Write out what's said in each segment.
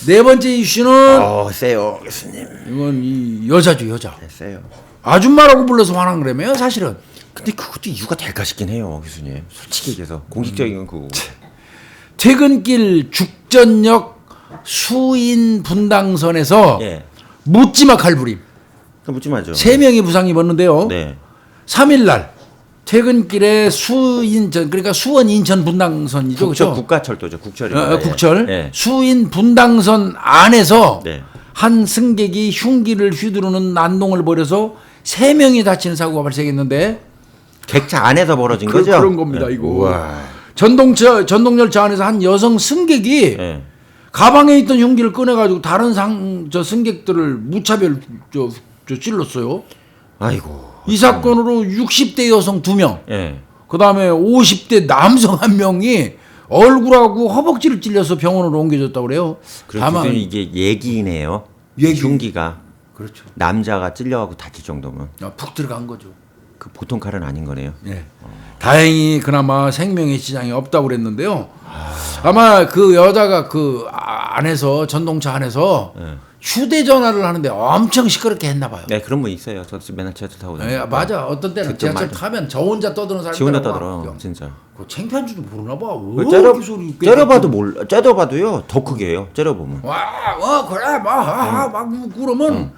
네 번째 이슈는 세요 교수님. 이건 이 여자죠, 여자. 네, 세요. 아줌마라고 불러서 화난 거라며요, 사실은. 근데 그것도 이유가 될까 싶긴 해요, 교수님. 솔직히 얘기해서 공식적인 건 그거. 퇴근길 죽전역 수인 분당선에서 예. 묻지마 칼부림. 그 묻지마죠. 3명이 부상 입었는데요. 네. 3일 날 퇴근길에 수인전, 그러니까 수원 인천 분당선이죠, 그렇죠? 국가철도죠, 국철이. 국철. 예. 수인 분당선 안에서 네. 한 승객이 흉기를 휘두르는 난동을 벌여서 3명이 다치는 사고가 발생했는데 객차 안에서 벌어진 거죠? 그런 겁니다, 이거. 우와. 전동열차 안에서 한 여성 승객이 예. 가방에 있던 흉기를 꺼내가지고 다른 승객들을 무차별 찔렀어요. 아이고. 이 사건으로 60대 여성 2명, 예. 그 다음에 50대 남성 1명이 얼굴하고 허벅지를 찔려서 병원으로 옮겨졌다고 그래요. 다만 이게 얘기네요. 흉기가 그렇죠. 남자가 찔려갖고 다칠 정도면 푹 들어간 거죠. 그 보통 칼은 아닌 거네요. 예. 다행히 그나마 생명의 지장이 없다고 그랬는데요. 아마 그 여자가 그 안에서 전동차 안에서 예. 휴대전화를 하는데 엄청 시끄럽게 했나 봐요. 네, 그런 분 있어요. 저도 맨날 지하철 타고 예, 맞아. 어떤 때는 지하철 타면 저 혼자 떠드는 사람이 지 혼자 떠들어. 진짜. 그 창피한 줄도 모르나 봐. 째려봐도요. 더 크게 해요. 째려보면. 그래, 막 그러면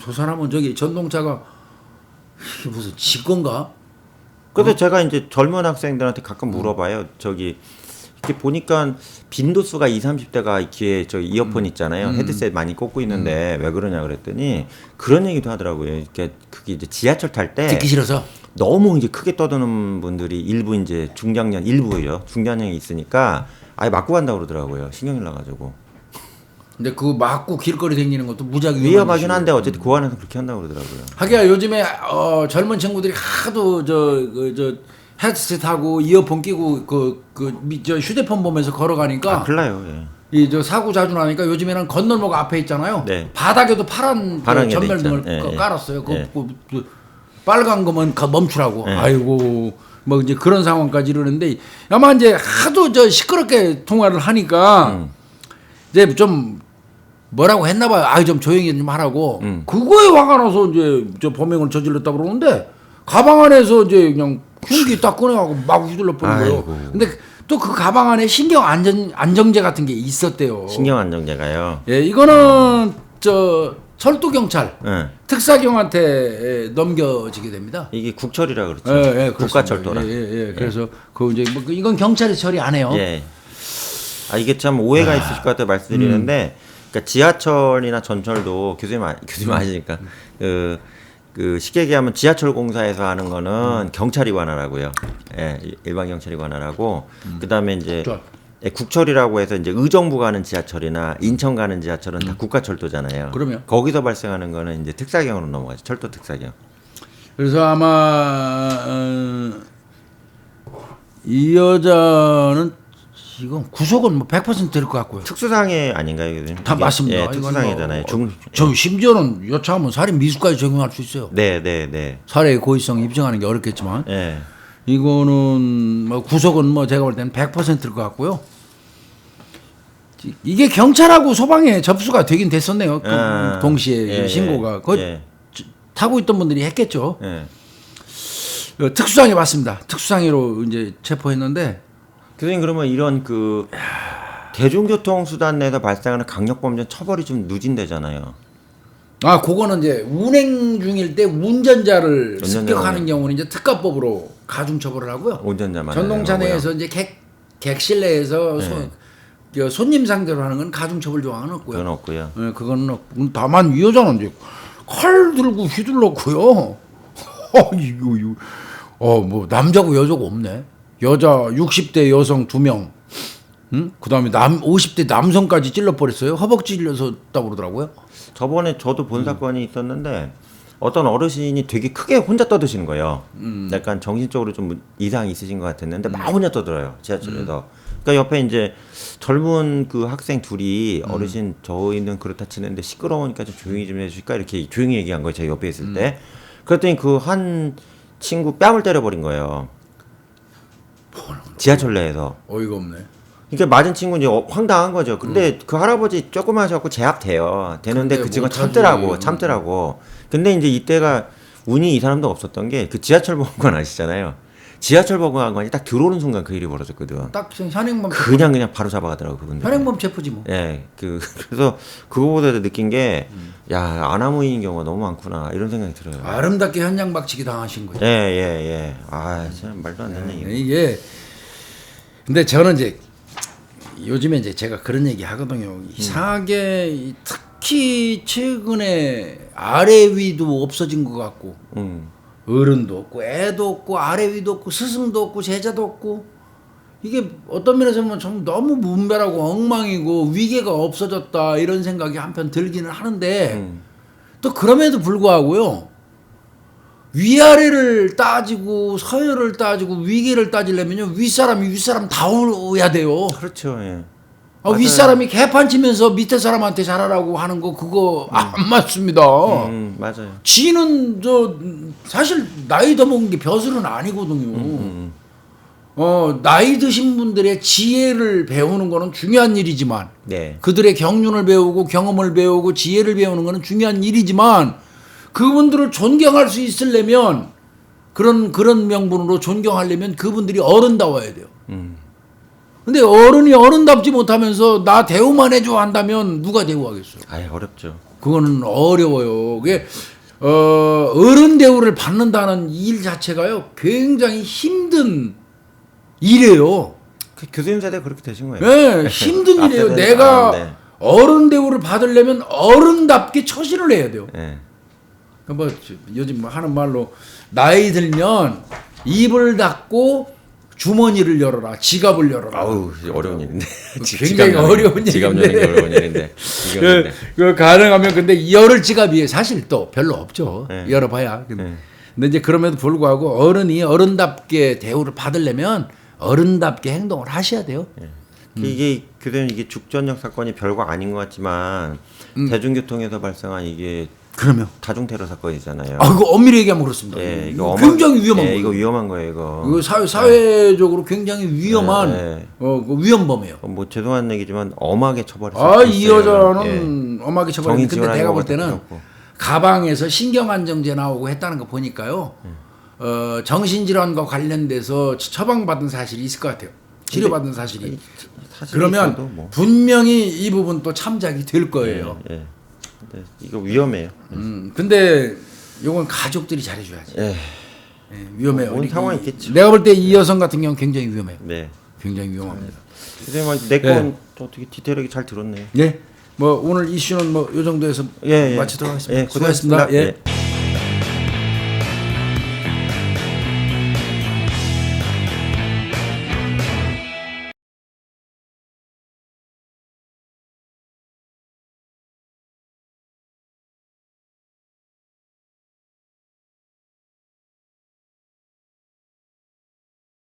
저 사람은 저기 전동차가 이게 무슨 집 건가? 그래서 제가 이제 젊은 학생들한테 가끔 물어봐요. 저기 이렇게 보니까 빈도수가 20, 30대가 이렇게 저 이어폰 있잖아요. 헤드셋 많이 꽂고 있는데 왜 그러냐 그랬더니 그런 얘기도 하더라고요. 이렇게 그게 이제 지하철 탈 때 듣기 싫어서 너무 이제 크게 떠드는 분들이 일부 이제 중장년이 있으니까 아예 맞고 간다고 그러더라고요. 신경이 나가지고. 근데 그 맞고 길거리 다니는 것도 무지하게 위험하긴 한데 어쨌든 그 안에서 그렇게 한다고 그러더라고요. 하기야 요즘에 젊은 친구들이 하도 저 헤드셋하고 이어폰 끼고 저 휴대폰 보면서 걸어가니까 큰일나요. 예. 이 저 사고 자주 나니까 요즘에는 건널목 앞에 있잖아요. 네. 바닥에도 파란 전멸등을 깔았어요. 빨간 거면 멈추라고. 아이고 뭐 이제 그런 상황까지 이러는데 아마 이제 하도 저 시끄럽게 통화를 하니까 이제 좀 뭐라고 했나 봐요. 좀 조용히 좀 하라고. 그거에 화가 나서 이제 저 범행을 저질렀다 그러는데 가방 안에서 이제 그냥 흉기 딱 꺼내가고 막 휘둘러 버린 거예요. 근데 또 그 가방 안에 신경 안정제 같은 게 있었대요. 신경 안정제가요. 예, 이거는 저 철도 경찰 예. 특사경한테 넘겨지게 됩니다. 이게 국철이라 그렇죠. 예, 국가철도라. 예. 그래서 그 이제 뭐 이건 경찰이 처리 안 해요. 예. 이게 참 오해가 있으실 것 같아 말씀드리는데, 그러니까 지하철이나 전철도 교수님 아시니까 그 쉽게 얘기하면 지하철 공사에서 하는 거는 경찰이 관할하고요. 예, 일반 경찰이 관할하고 그다음에 이제 국철이라고 해서 이제 의정부 가는 지하철이나 인천 가는 지하철은 다 국가철도잖아요. 그러면 거기서 발생하는 거는 이제 특사경으로 넘어가죠. 철도 특사경. 그래서 아마 이 여자는 이건 구속은 뭐 100% 될 것 같고요. 특수상해 아닌가요, 교수님? 다 맞습니다. 예, 특수상해잖아요. 저 심지어는 여차하면 살인 미수까지 적용할 수 있어요. 네. 살해의 고의성 입증하는 게 어렵겠지만 예. 이거는 뭐 구속은 뭐 제가 볼 때는 100%일 것 같고요. 이게 경찰하고 소방에 접수가 되긴 됐었네요. 동시에 신고가 타고 있던 분들이 했겠죠. 특수상해 맞습니다. 특수상해로 이제 체포했는데. 교수님 그러면 이런 그 대중교통 수단 내에서 발생하는 강력범죄 처벌이 좀 누진되잖아요. 그거는 이제 운행 중일 때 운전자를 습격하는 경우는 이제 특가법으로 가중 처벌을 하고요. 운전자만. 전동차 내에서 이제 객실 내에서 손님 상대로 하는 건 가중 처벌 조항은 없고요. 그건 없고요. 네, 그거는 없고. 다만 이 여자는 이제 칼 들고 휘둘렀고요. 이거 뭐 남자고 여자고 없네. 여자 60대 여성 2명, 그다음에 50대 남성까지 찔러버렸어요. 허벅지 찔렸다고 그러더라고요. 저번에 저도 본 사건이 있었는데 어떤 어르신이 되게 크게 혼자 떠드시는 거예요. 약간 정신적으로 좀 이상이 있으신 것 같았는데 막 혼자 떠들어요, 지하철에서. 그러니까 옆에 이제 젊은 그 학생 둘이 어르신 저희는 그렇다 치는데 시끄러우니까 좀 조용히 좀 해주실까 이렇게 조용히 얘기한 거예요, 제가 옆에 있을 때. 그랬더니 그 한 친구 뺨을 때려버린 거예요. 지하철 내에서. 어이가 없네. 그러니까 맞은 친구는 이제 황당한 거죠. 근데 그 할아버지 조금 하셔갖고 제압돼요. 되는데 그 친구 참더라고. 근데 이제 이때가 운이 이 사람도 없었던 게 그 지하철 보건관 아시잖아요. 지하철 보건관이 딱 들어오는 순간 그 일이 벌어졌거든. 딱 현행범 그냥 바로 잡아가더라고 그분들. 현행범 체포지 뭐. 예, 그래서 그거보다도 느낀 게 야 아나무인인 경우가 너무 많구나 이런 생각이 들어요. 아름답게 현장 박치기 당하신 거죠. 예. 아, 참 말도 안 되는 얘기. 이게 근데 저는 이제 요즘에 이제 제가 그런 얘기 하거든요. 이상하게 특히 최근에 아래 위도 없어진 것 같고 어른도 없고 애도 없고 아래 위도 없고 스승도 없고 제자도 없고 이게 어떤 면에서 보면 좀 너무 문별하고 엉망이고 위계가 없어졌다 이런 생각이 한편 들기는 하는데 또 그럼에도 불구하고요. 위아래를 따지고 서열을 따지고 위계를 따지려면요 윗사람이 윗사람 다워야 돼요. 그렇죠. 예. 윗사람이 개판치면서 밑에 사람한테 잘하라고 하는 거 그거 안 맞습니다. 맞아요. 지는 저 사실 나이 더 먹은 게 벼슬은 아니거든요. 나이 드신 분들의 지혜를 배우는 거는 중요한 일이지만 네. 그들의 경륜을 배우고 경험을 배우고 지혜를 배우는 거는 중요한 일이지만 그분들을 존경할 수 있으려면 그런 명분으로 존경하려면 그분들이 어른다워야 돼요. 근데 어른이 어른답지 못하면서 나 대우만 해줘 한다면 누가 대우하겠어요? 아예 어렵죠. 그거는 어려워요. 그게 어른 대우를 받는다는 일 자체가요 굉장히 힘든 일이에요. 그 교수님 세대 그렇게 되신 거예요. 네, 힘든 일이에요. 내가 어른 대우를 받으려면 어른답게 처신을 해야 돼요. 네. 뭐 요즘 뭐 하는 말로 나이 들면 입을 닫고 주머니를 열어라, 지갑을 열어라. 아우 어려운 일인데. 굉장히 어려운 지갑 일인데. 여는 게 어려운 일인데. 그 가능하면 근데 열을 지갑이 사실 또 별로 없죠. 네. 열어봐야. 근데 이제 그럼에도 불구하고 어른이 어른답게 대우를 받으려면 어른답게 행동을 하셔야 돼요. 이게 교수님 이게 죽전역 사건이 별거 아닌 것 같지만 대중교통에서 발생한 이게 그러면 다중 테러 사건이잖아요. 이거 엄밀히 얘기하면 그렇습니다. 예, 이거 굉장히 위험한 거예요. 이거 위험한 거예요, 이거. 이거 사회적으로 굉장히 위험한 그 위험범이에요. 뭐 죄송한 얘기지만 엄하게 처벌했어요. 이 여자는 엄하게 처벌했는데 근데 내가 볼 때는 그렇고. 가방에서 신경안정제 나오고 했다는 거 보니까요. 정신질환과 관련돼서 처방받은 사실이 있을 것 같아요. 치료받은 사실이. 그러면 뭐. 분명히 이 부분 또 참작이 될 거예요. 예. 근데 이거 위험해요. 근데 이건 가족들이 잘해줘야지. 위험해요. 뭔 상황이 있겠죠. 내가 볼 때 이 여성 같은 경우는 굉장히 위험해요. 네. 굉장히 위험합니다. 선생님 내건 어떻게 디테일하게 잘 들었네요. 뭐 오늘 이슈는 뭐 이 정도에서 마치도록 하겠습니다. 고생하셨습니다. 수고하셨습니다.